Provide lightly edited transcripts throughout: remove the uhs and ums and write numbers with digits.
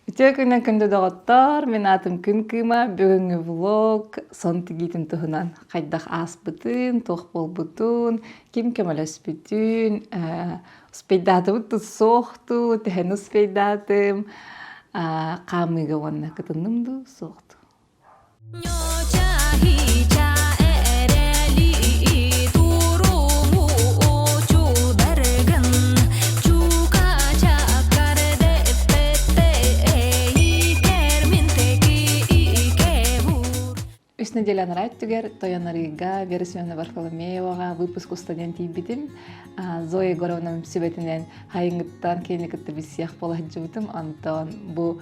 Үтөкүнен күндө доғоттор, мен атым күн кыма, бүгүнгү влог, сон тигитин туһунан хайдах ааспытын, туох болбутун, ким көмөлөспүтүн, успейдатыбыт туссуохту, тэхэн успейдатым, камыга уонна кытыннымду суохту. Үс неделян райттүгер Тоянарыга Вересьевна Варфоломеевага выпуску студент ийбитим. Зоя Егоровна сүбетинен хайыңыттан кейини кытты биссиях бола жыбытым. Антон бу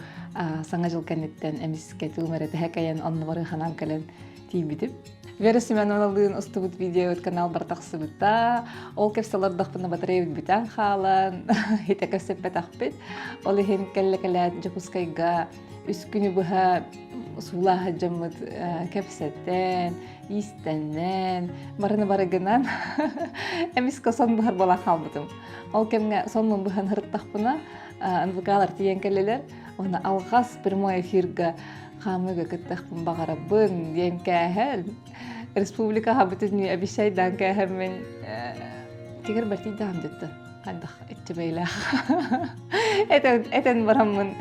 саңа жыл кенеттен эмиске тылмарети хакаян онны бары ханан кален тийбитим. Вересьевна олын устубут видео канал бартаксыбыта. Ол кепселардахпына батарея битан халан. Хите кепсеппет ахпет. Ол ихин келлекелет жокускайга үс күнү буха сулаха жаммыт кепсеттен, истеннен, барыны барыгынан эмиско сон бухар бола халбытым. Ол кемге сонун бухан хырттахпына анвыкалар тиен келелер, оны алгас прямой эфирга хамыга кыттахпын багарабын диен кәһәл. Республика хабытыны обещайдан кәһәм мен тигер барти дам детті. Кандах эттебейлах. Этен барамын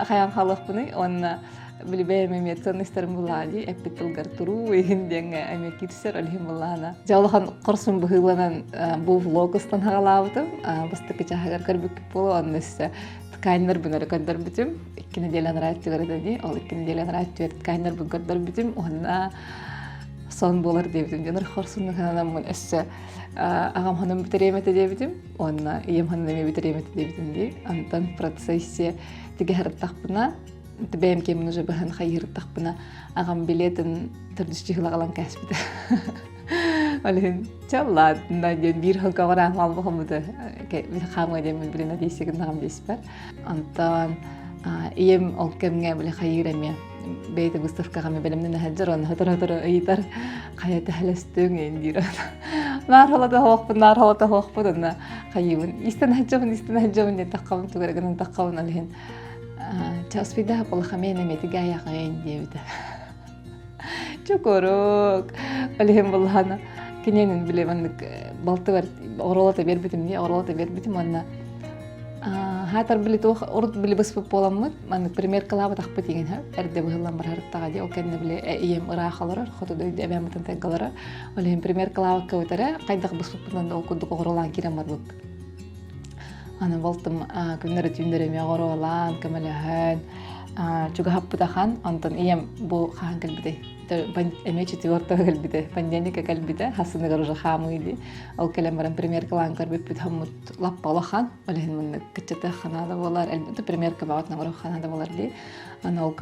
хаян халықпыны, оны билбеймем ценностерим булали, эпитылгар туру, инденге эме кирсер алхим булана. Жалхан корсун быһыланан бу влогыстан хагалабытым, бастыкы чахагар карбык боло аннысы. Ткайнер бунары каддар битим, икки неделян райттыгар деди, ол икки неделян райттыгар ткайнер бун каддар битим, онна сон болар дебитим. Жанар корсун ханамын эссе агам ханам битеремете дебитим, онна ием ханам битеремете дебитим ди. Антон процессе тиге хараттахпына Тбэм кем нужно бахан хайыртахпына агам билетин төрдүчүглагалан каспыта. Алин чаллад наден бир хакавара малбахмыда ке бир хамга дем билена десеген нагам деспер. Антан ием ол кемге биле хайыреме бейте выставкага ме белемнен хаджарон хатар ыйтар каята халастың эндир. Нархалата хоқпын хайыбын. Истен хаджабын де таққабын тугерген таққабын алин. Часпида полхамена метигая гайын дебита. Чукурук. Алим булхана киненин билемандык балты бар оролата бербитим не оролата бербитим анна. Хатар билет орут билебес боламмыт. Мен пример кылабы тахпы деген ха. Эрде быһыллан бар харыттага ди окенне биле ием ырахалар, хотоды дебемтен теггалара. Алим пример кылабы кытара кайдак бысыппынан окудук оролан киремар бут. Аны болтым күннәре түндәреме горолан кемеләһән чуга хаппытахан антон ием бу хаан калбиде эме четвёртого калбиде пандемика калбиде хасыны гаружа хамыйди ол келемаран пример кылан карбып хаммут лаппалахан олен мен кичете ханада болар элбетте пример кабатна горох ханада болар ди аны ол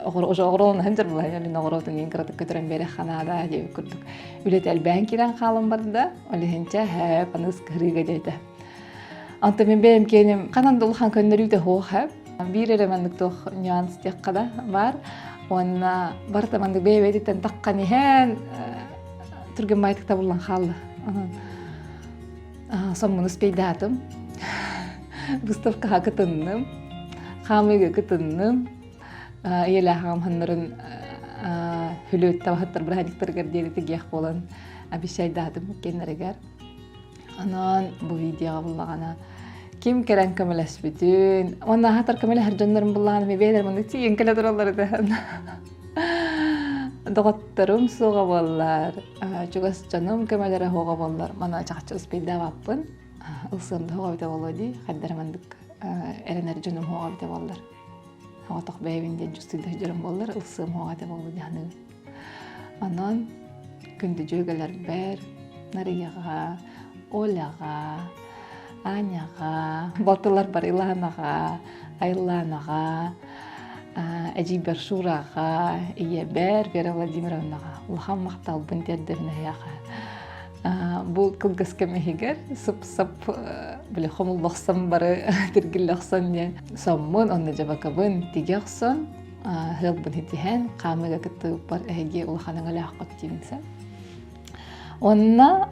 огорон хендер була яли ногоротун инкрат көтөрөн бере ханада деп күрдүк үлет элбен кирен халым барда оленче хэ паныс кырига дейте Анта мен бейм кенем канан дулхан көннөрүдө хоохап бирere мандык тох нюанс теккада бар онна барта мандык бейбедиктен таккани хен түрген байтык табылган халды сомун успейдатым выставкага кытынным хамыга кытынным эле хам ханнырын хүлөт табахаттар бирхадиктергер дерити гех болон обещайдатым кеннерегер Анан бу видеога буллагана ким керен көмөлөспүтүн. Онда хатар көмөлө харжандарым буллагана ме бейлер мында тиен келе туралар да. Доготторум суга боллар. Чугас жаным көмөлөрө хога боллар. Мана чакчы успейда баппын. Ылсымды хога бите болоди. Хаддармандык эренер жаным хога бите боллар. Хога ток бейбинде жустуйда жарым боллар. Ылсым хога бите болоди ханы. Анан күндү жөгөлөр бер Нарияга Оляга, Аняга, балтылар бар Иланага, Айланага, Эжибер Шурага, Иебер, Вера Владимировнага. Улхам мактал бунтердевне яха. Бу кылгыс кемегер, сып биле хомул баксам бары тиргиллаксан ден. Соммун онда жабакабын тигяксан, хылбын хитиһен камыга кытты бар эге улханың алакат тимсе. Онна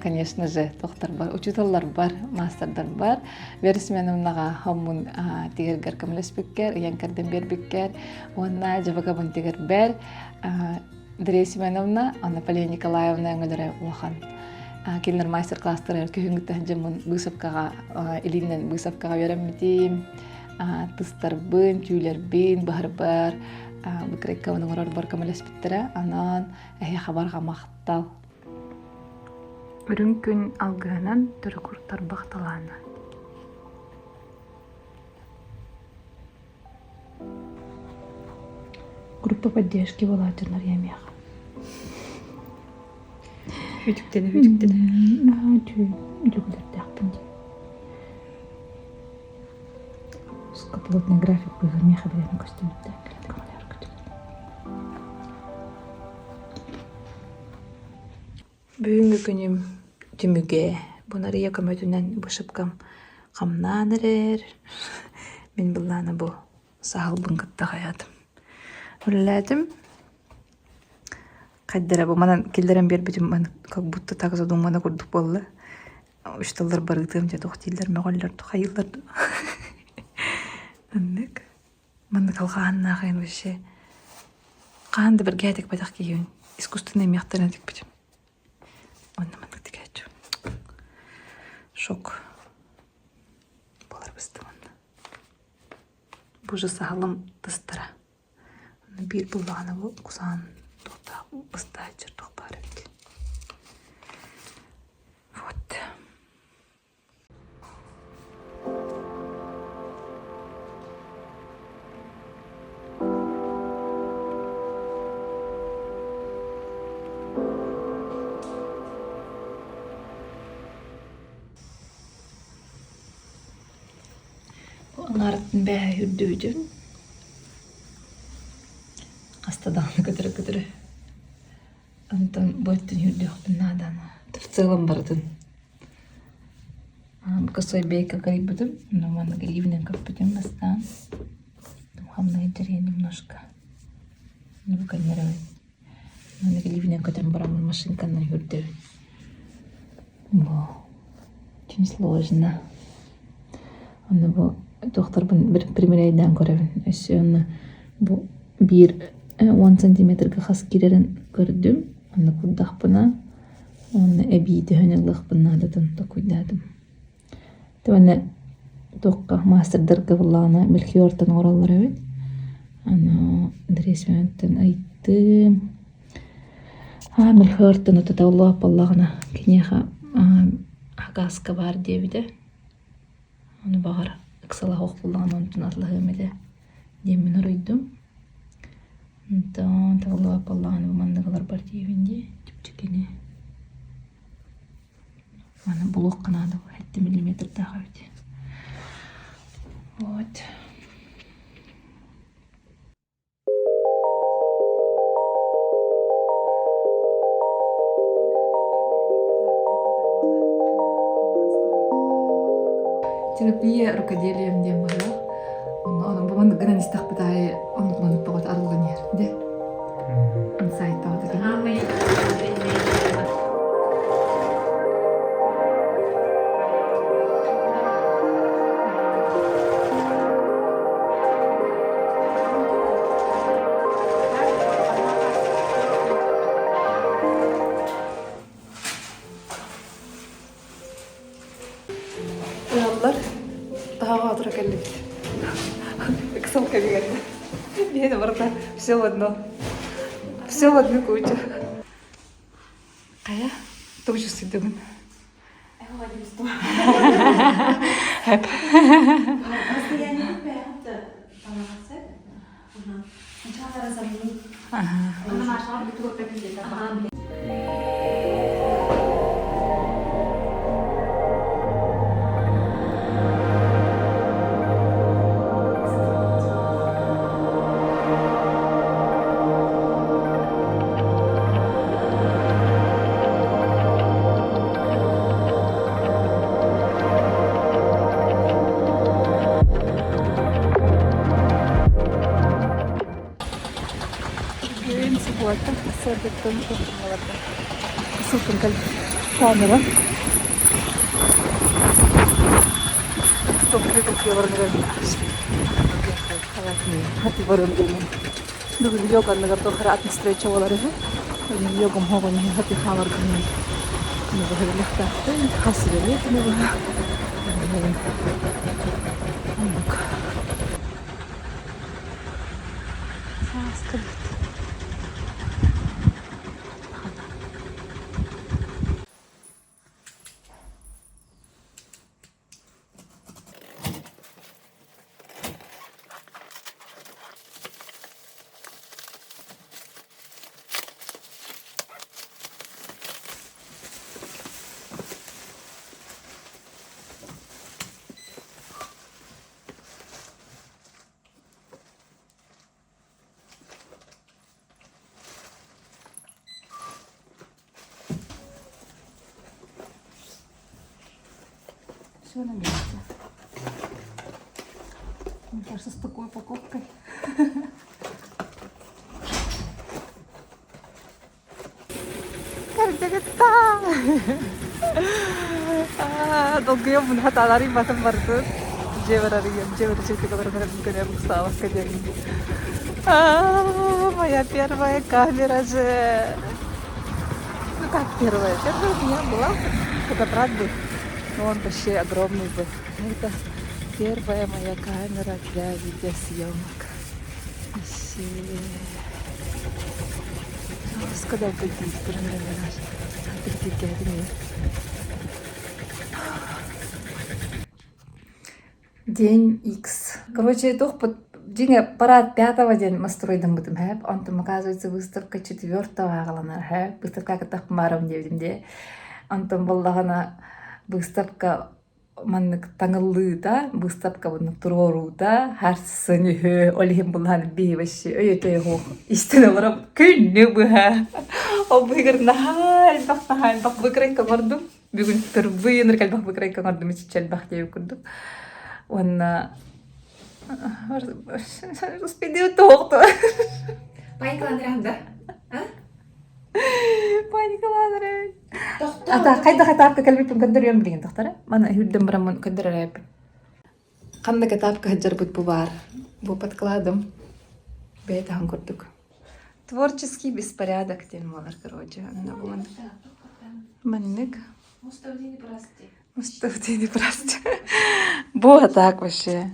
конечно же, тохтар бар, учителлар бар, мастердар бар. Вересменумнага хаммун тигергер камлеспиккер, янкарден бербиккер, онна жабагабын тигер бер. Дресменовна, Анна Полия Николаевна өңөлөрө улахан. Келнер мастер-класстары көһүнгүттен жамын бысапкага, илинен бысапкага береммитим. Тыстар бын, тюйлер бин, бар. Быкрекка оның орор бар камлеспиктере, анан эхе хабарга мактал. Үрүн күн алгыһынан төрө курттар бакталааны. Группа поддержки волонтернар ямех. Хүчүктене. Жүгүлөрдәкпин. Скаплотный график был меха билетный костюм. Бүгүнкү күнүм түмүгө бунарыя көмөтүнөн бышыпкам камнанырер. Мен булланы бу саалбын кытта хаятым. Уллатым. Кайдара бу манан келдерен бербитим, мен как будто так задумана курдук болду. Ушталар барытым же тохтилдер мөголлөр хайылдар. Аннык. Мен калганна кайын вообще. Канды бир гәтек батак кийин. Искусственный мехтарен тик битим. Онна мен тикәчү. Шок. Болар быстымын. Бу же саалым тыстыра. Bir bulağına bu kuzan doğda ıstayçır doğbar etti. Вот. Bu anartın bähe hürdüydün. Астадан көтөрө. Антон боттун хүрдүк надан. В целом бардын. Косой бейка карибудым, но мана гривнен каппутем бастан. Хамна интерьер немножко. Ну, канеровый. Мана гривнен көтөрүм барамын машинканы хүрдү. Очень сложно. Аны бу доктор бир примерайдан көрөбүн. Өсөнө бу бир 1 сантиметрге хас кирерин көрдүм. Аны курдакпына. Аны эбийди хөнөлөкпүнө дадым, токуйдадым. Төне токка мастердерге буллана Мельхиортан ораллар эбит. Аны дресмөнтөн айттым. Мельхиортан өтө Аллах баллагына кинеха агаска бар дебиде. Аны багар ыксала хок буллаган онтун атлыгым эле. Демин оройдум. Então, Аллах баллагына мандыгалар бар дебинде, чүпчүкене. Мана блок канады 7 миллиметр тагы бит. Вот. Терапия рукоделием дем бала. Он буман грани стах питай, он буман погот арылганер, де. Он сайт тагы деген. Uyanlar daha hatıra geldi. Ксалка бегает. Я это ворота. Все в одно. Все в одну кучу. Кая? Тоже сидим. Суббота, садик тонко. Супер кальций. Kamera. Tokyo barangay. Hati barangay. Dulu juga negara tuh kerat stretch awal ada. Ini juga mau nih hati kamar ini. Ini bahaya tak. Hasilnya ini bah. Sekali. Siapa biasa? Мне кажется, с такой упаковкой. Как дегетта! Долгие من حتى على ريما تمرت. جبر شركة قدرنا ممكن يا مستوى كده. моя первая камера же. Ну как первая? Первая у меня была фотоаппарат был. Но он вообще огромный был. Это первая моя камера для видеосъемок. Вообще. Сказал, какие стороны наши. День X. Короче, День парад 5-го день мы строим будем хэп. Он там оказывается выставка 4-го агаланар хэп. Выставка катах марам девдимде. Он там баллагана выставка маннык таңыллы да, выставка bunun турору да, харсыны олихим булхан бейваши өйөтөй хох. Истин оларам күнне буха. Ол быгыр нахал бак быкрайка бардым. Бүгүн впервые ныркал бак быкрайка бардым иччел бак деп күндүк. Онна успею тоқты. Пайкаландырам, а? Пайкаландырам. Ата қайда апка калбиппин кандырыям билген тохтара. Мана хүрдөн барамын кандырарап. Кандай катапка хаджар бут бубар. Бу подкладом. Бетахан көрдүк. Творческий беспорядок ден болар, короче. Манник. Муставдини прости. Бо так вообще.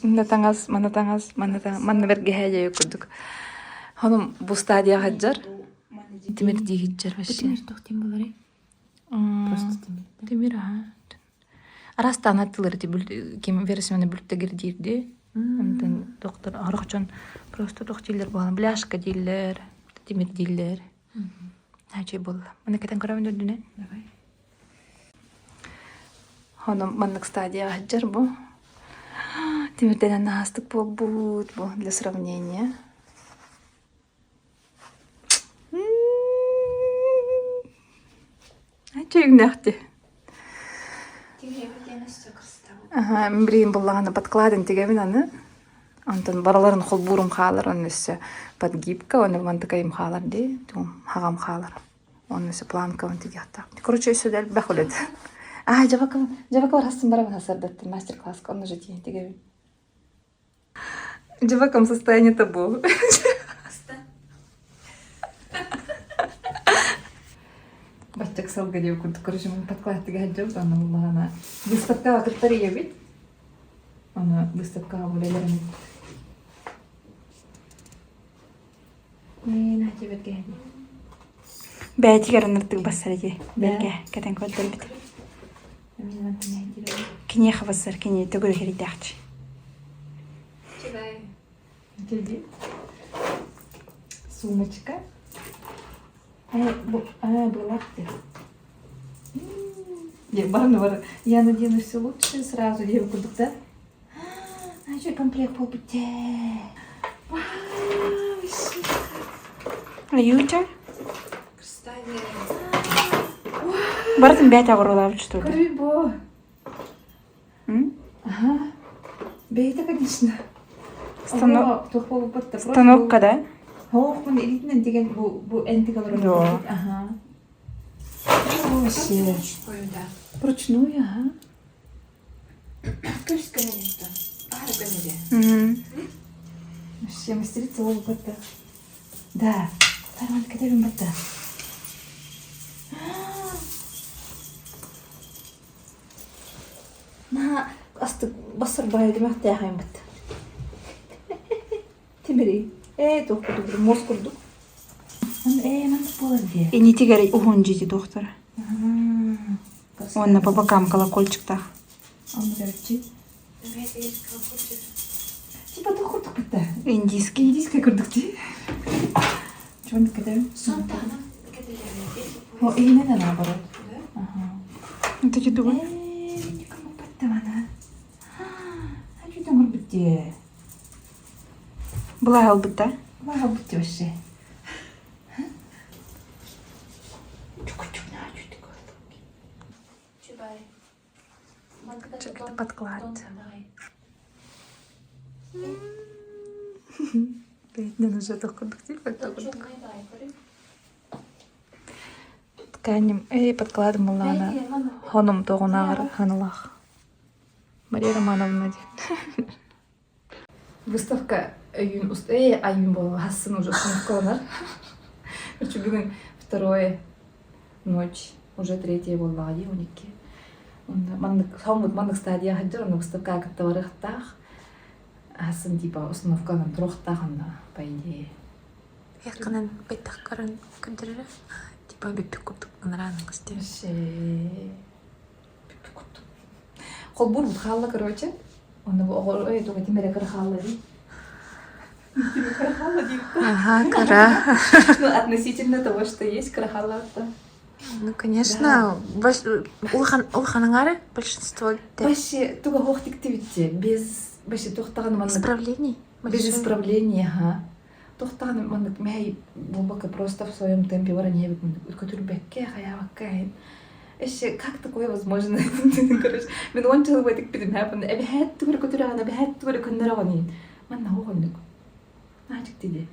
Манна берге хәҗә юкдык. Ханым бу стадия хаҗар. Тимир дигиҗар вообще. Тимир тохтим булары. Просто тимир. Тимир ха. Арастан аттылар ди ким версияны бүлтә гирдирди. Антан доктор аракчан просто тохтилер булган. Бляшка диллер, тимир диллер. Хәҗә булла. Менә кетен карамын дөнне. Давай. Ханым маннык стадия хаҗар бу. Тимирден наступ будет для сравнения. А что их нахти? Ага, мбрин была на подкладе, тигами на. Антон бараларын холбурум халар, он несе подгибка, он вон такая им халар ди, тум хагам халар, он несе планка, он тигята. Короче, сюда бахулет. Жабака растем барабан хасардат мастер-класс, он уже тигами. В каком состоянии табу? Бачак салга деп күрдүк. Короче, мен подкладтыга хаджабыз, аны буллагана. Выставкага кыртарыя бит. Аны выставкага булелерин. Мен хәҗәбәткә. Бәйтигәр ныртык басарыгы. Бәлгә кәтән коддыр бит. Мен антына кирәк. Кине хавасар, кине төгөр хәридәхч. Чигай. Сумочка. Была где? Я надену все лучше сразу. Я его куду, да? А что комплект по пути? Вау, Ютер? Кстати. Бартын бәйт агырылап что ли? Крыбо. Ага. Бейта, конечно. Станокка, да? Ох, мен элитнен деген бу энтигалар. Жо. Ага. Вообще. Вручную, ага. Вообще, мастерица опыта. Да. Тарман кадарым бата. На асты басыр бай демек таяғайын бата. Темірей. Тоқырды, мос құрдық. Мандық болады де. И не тигер ухун жити доктора. Он по бокам колокольчик-то. Оны көріпчі. Типа тоқырдық бата. Индийский. Индийская көрдік де. Чоны кадарым? О, именно наоборот. Это что думаю? Никому баттамана. А что там бітте? Была албыта. Бага бітте вообще. Что-то подклад. Бедный уже доходок. Тканем. Подкладывала она. Хоном тогунагар ханалах. Мария Романовна. Выставка айын болу хасын уже установкаланар. Короче, бүгін второе ночь, уже третье болла adi 12. Мандык стадия хаджар, аны выставка катта барыхтах. Хасын типа установкалан трохтаханда, по идее. Якынан байтаққарын көндірі. Типа беппі күптік ұнараның қысты. Вообще... Қол бұр бұд қалла, короче. Оны ой, туға темере кір қалла дей. Темере кір қалла дей. Ага, кара. Ну, относительно того, что есть крахалата. Ну, конечно. Улханың ары большинство. Вообще, туга хохтик тивитте, без... Вообще, тухтаган мандык... Исправлений? Без исправления, ага. Тухтаган мандык мяй бубака просто в своем темпе вороньевик мандык. Который бекке, хаяваккаин. Вообще, как такое возможно? Короче, мен он жыл байтык битим хапын. Эбихет тугры көтүраган, эбихет тугры көндүраган. Манна хохондук. Начык диде.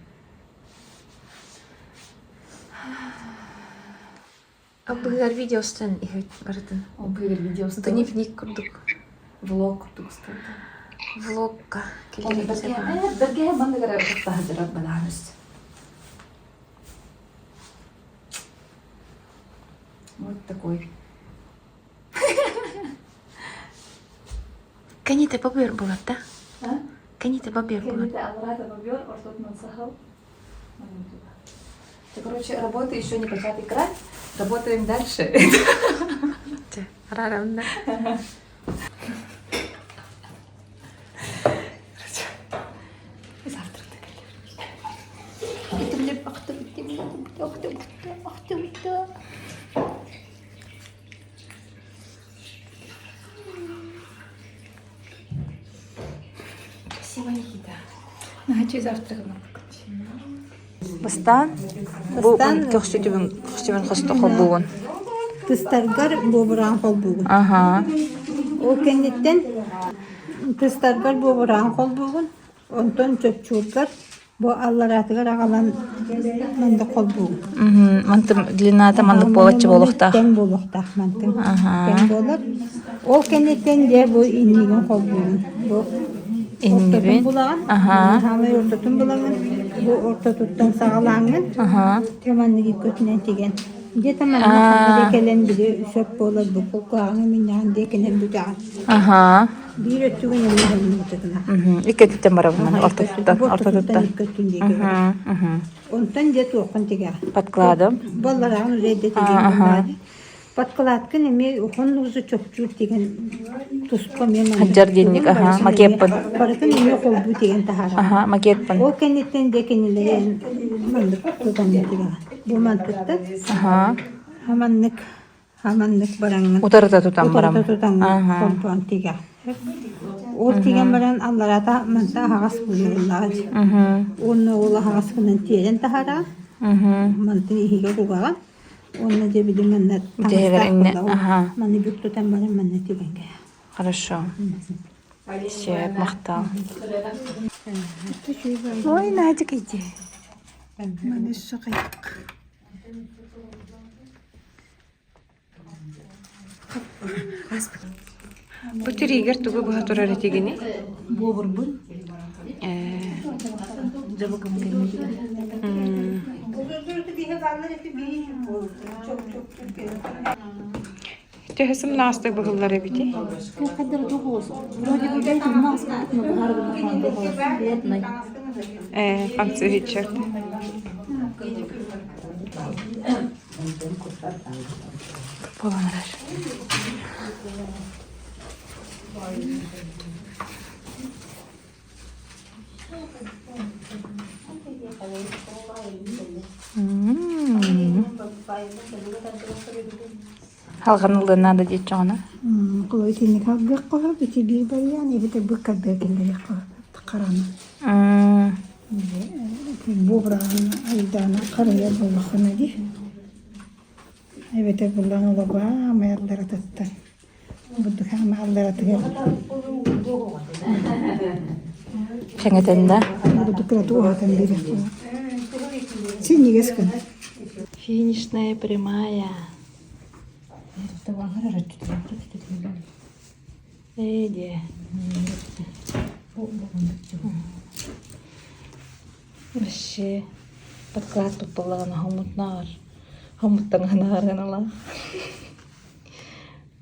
Абыгар видеостан ихет бардын. Ол бүйгер видеосы. Дневник курдук. Влог курдук стады. Влогка. Бірге мандыгара құттағыдырап баланыз. Вот такой. Кәнеті бабыр болады, да? А? Кәнеті бабыр болады. Кенеті алрата бобер, ортотман сахал. Короче, работа еще не початый край. Работаем дальше. Рарамда. Завтра ты Спасибо, Никита. Начи завтра. Бастан? Бастан? Көксетібін қосты қол болуын. Кыстаргар бобуран кол бугун. Ага. О кенеттен кыстаргар бобуран кол бугун. Онтон чөпчүргар бу алларатыгар агалан мында кол бугун. Мантым длината мандык болачы болуктах. Тен болуктах мантым. Ага. Тен болар. О кенеттен де бу инниген кол бугун. Бу Иннибин. Ага. Хамай ортотун булагын. Бу ортотуттан сагалаңын. Ага. Теманныгы көтүнен теген. Где-то манна келен бири сөп болар бу кулкагы миннан декенен бүтаган. Ага. Bir ötüğün elini tutuna. Иккеттен барабын, ортотуттан. Ondan jet okun tiga. Подкладым. Ballarağın reddetegen. Подкладкын эми окунугузу чөпчүр деген туспа мен. Хаджар денник, ага, макетпын. Барытын эми колбу деген тахара. Ага, макетпын. О кенеттен декенелер мандык тутан тига. Бу мантыкта. Ага. Хаманнык бараңын. Утарыта тутан барам. Утарыта тутан колбуан тига. Ол тиген баран алларата манта хагас булурлар. Онны ола хагас кынан тиерен тахара. Манты хиге кугага. Онны де бидим манна. Ага. Маны бүттү тан баран манна тигенге. Хорошо. Все, мақтал. Ой, Надик, иди. Маны шакайык. Бөтөригер тугу буга турар этигини. Бобурбун. Жабакам келмеди. Төһөсүм настык быгыллар эбити. Панцы хитчер. Боланар. Халганылды надо дейт жоғына. Кулой тени калгак кора бити бир барян эбите быкка бергенде караны. Бобраны айдана карая болгоны ди. Эбите буланы лаба маялдара татта. Будду хама алдара тегел. Шаңетенда. Будду крату хатан бире. Син нигескан. Финишная прямая. Эйди. Вообще подклад тут полагана хомутнар. Хомуттанганар ганала.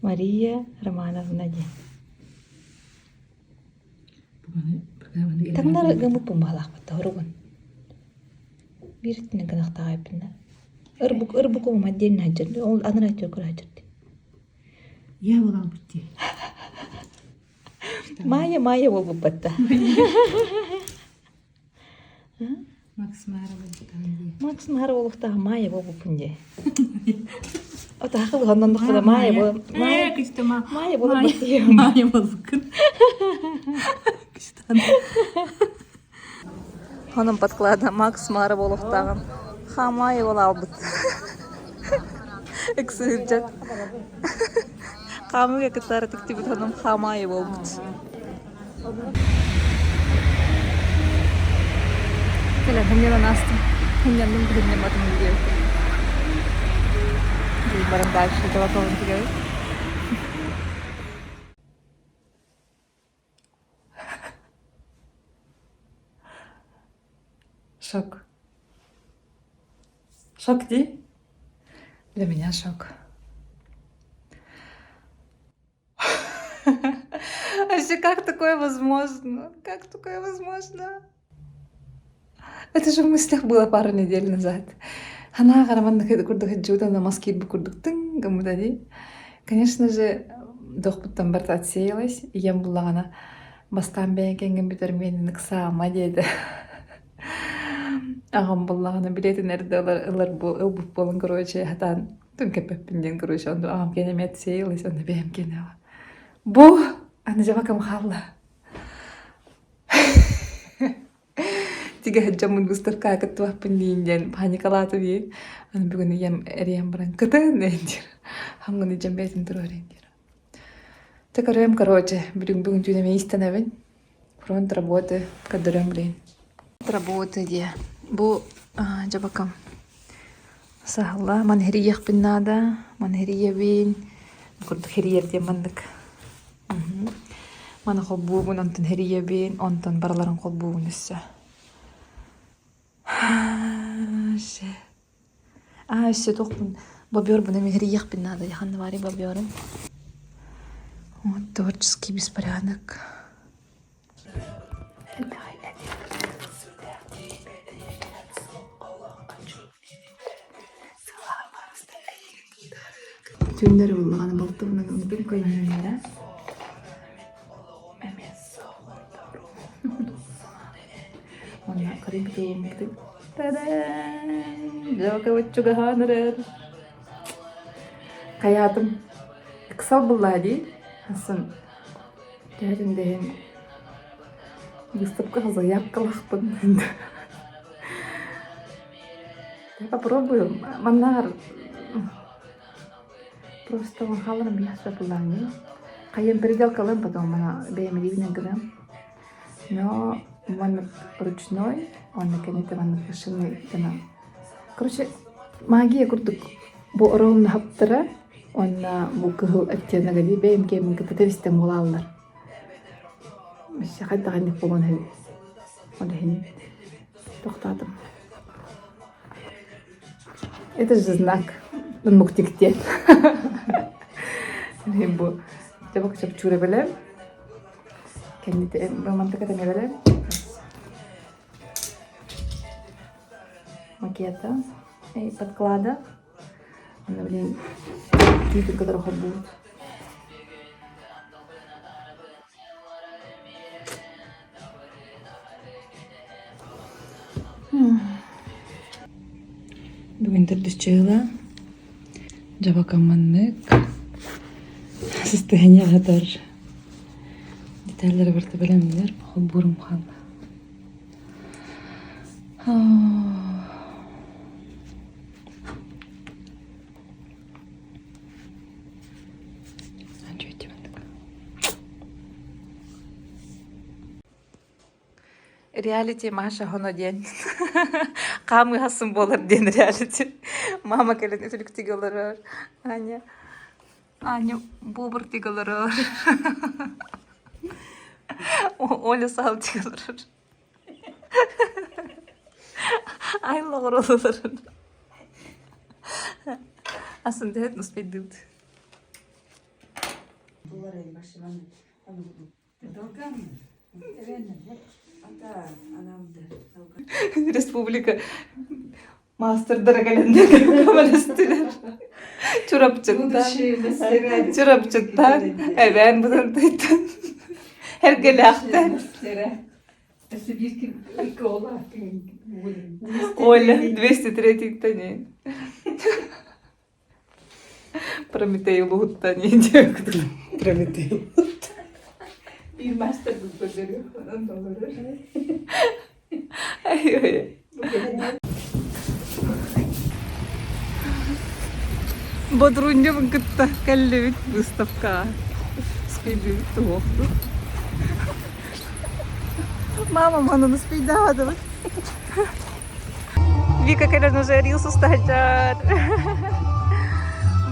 Мария Романовна ди. Таңдар гамут помалах батаруган. Биртне гынахта айпында. Ырбук мадден хаджыр. Ол аныр айтыр көр хаджырды. Я булам битти. Майя болуп батта. Макс Мара болуктагы Майя болуп пунде. Ота хакыл гандандыкта Майя болуп. Майя болуп батты. Майя болуп. Onun подклада Макс Мара болуктагы Хамайя болалбыт. Эксүржат. Камыга кытары тиктибит onun Хамайя болбут. Келе хэмнянан астым. Хэмнянның күлімнен матым үлгеу. Барам дальше жабаковын тигеу. Шок. Шок, Ди? Для меня шок. Вообще, как такое возможно? Как такое возможно? Это же в мыслях было пару недель назад. Она гараманна курдук джуда на маскит букурдук тын гамудади. Конечно же, дохпуттан барт отсеялась, и я была она бастан бен кенген битерменин ксаама деди. Ағам боллағына билетін әрді ылар ұлбып болын, короче, хатан түн кәппенден, короче, онды ағам кенемет сейлес, онды бәйім кенева. Бұ, аны жабакам қалла. Тига хаджамын густарка каттуақпын дейінден паникалаты бей. Аны бүгін ем әрем баран кытын дейіндер. Хамғыны жамбәйтін тұрар дейіндер. Так әрем, короче, бүгін түйнеме истеневін. Фронт работы, кадырым блин. Работы де. Бу жабакам сахла манхерiyah биннада манхерия бин курд херiyер де мандык мана холбу бун антын херия бин онтон барларын холбу нисса ше тохпун бобер бун херiyah биннада яхан вари боберым вот творческий беспорядок. Tündür bulduğunu balıkta bunu unuttum koyayım da. Ona karib doğumdu. Tadam! Jawaka vachchuga hanerer. Hayatım kısa bulladı. Hasan derindeyim. Выставка заявкалахпын. Я попробую. Манар. Просто он халарым бияса булланы. Кайын передел калым, потом мана беймедивнен гынам. Но он ручной, он наконец-то он машинный гынам. Короче, магия курдук. Бу ровно хаптыра. Онна бу кыһыл аттиана гали бэйм кемин кыпыта вистен болаллар. Мышка даган болон хэл. Ода хин токтадым. Это же знак. Он муктиктен. Бу табак чап чура белем. Кенде романтика да не белем. Макета и подклада. Она, блин, типа, которых будет. Бүгін түрдүшчыгыла жабакаманнык состояние катар детальдер барты белемдер бурум калды. Реалити Маша хоно ден. Камы хасым болар ден реалити. Мама келен өтүлүк тигалар. Аня бобр тигалар. Оля сал тигалар. Ай логролар. Aslında hep nasıl bedildi. Республика мастер дaragalende kamerasılar. Çorapçıktan. Ben buradan tuttum. Her gelaktan. Оля, 203 тани. Прометей луттани директор. Прометей. Bir master gönderiyor falan da olur. Ay. Бодрунья гытта каллебит выставка. Спидит туохту. Мама, мана спидавады. Вика келен уже рилсу стаджар.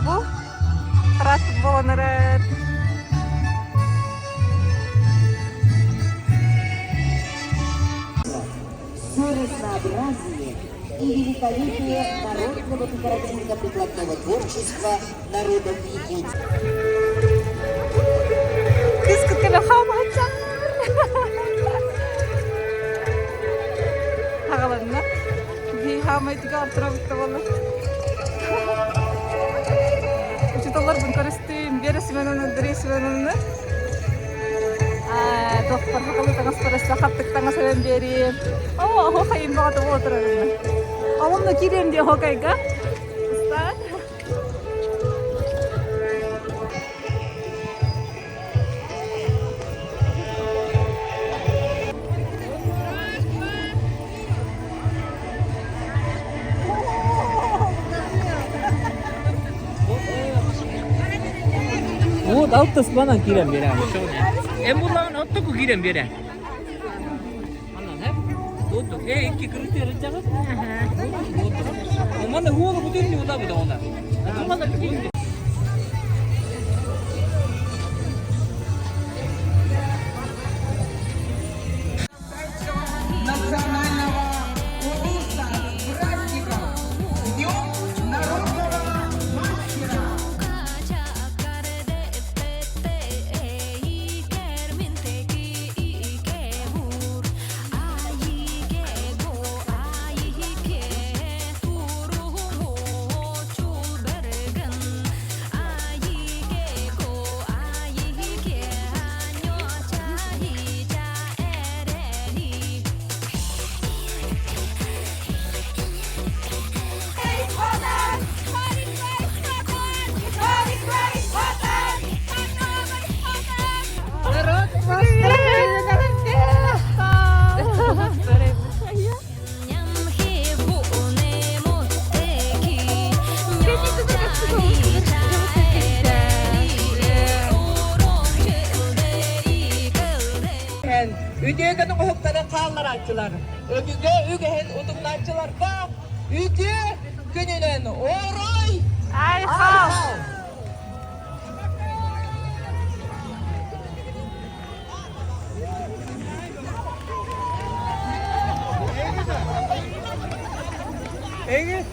Бу рат болонарат. Разнообразие и великолепие народного декоративно-прикладного творчества народов Якутии. Кыскытыла хамачар. Хагаланна. Би хамайтыга артырабытта болла. Учиталар бун көрөстүм, бересименен, дересименен. Доктор хакалы таңас параса хаттык таңас өен берим. О, хайым багаты отырарым. Авымны кирем де хокайга. Устан. Вот алты спана кирем берем. Эмбулан оттоку кирем берем. Отток. Эки кырытыр жагат. Мана хуолу бутурни удабыда она. Мана бутурни. Üdüğün kohukların kallar açılar. Ügehen udumlarçılar da üdü gününün oray. Ay, Эге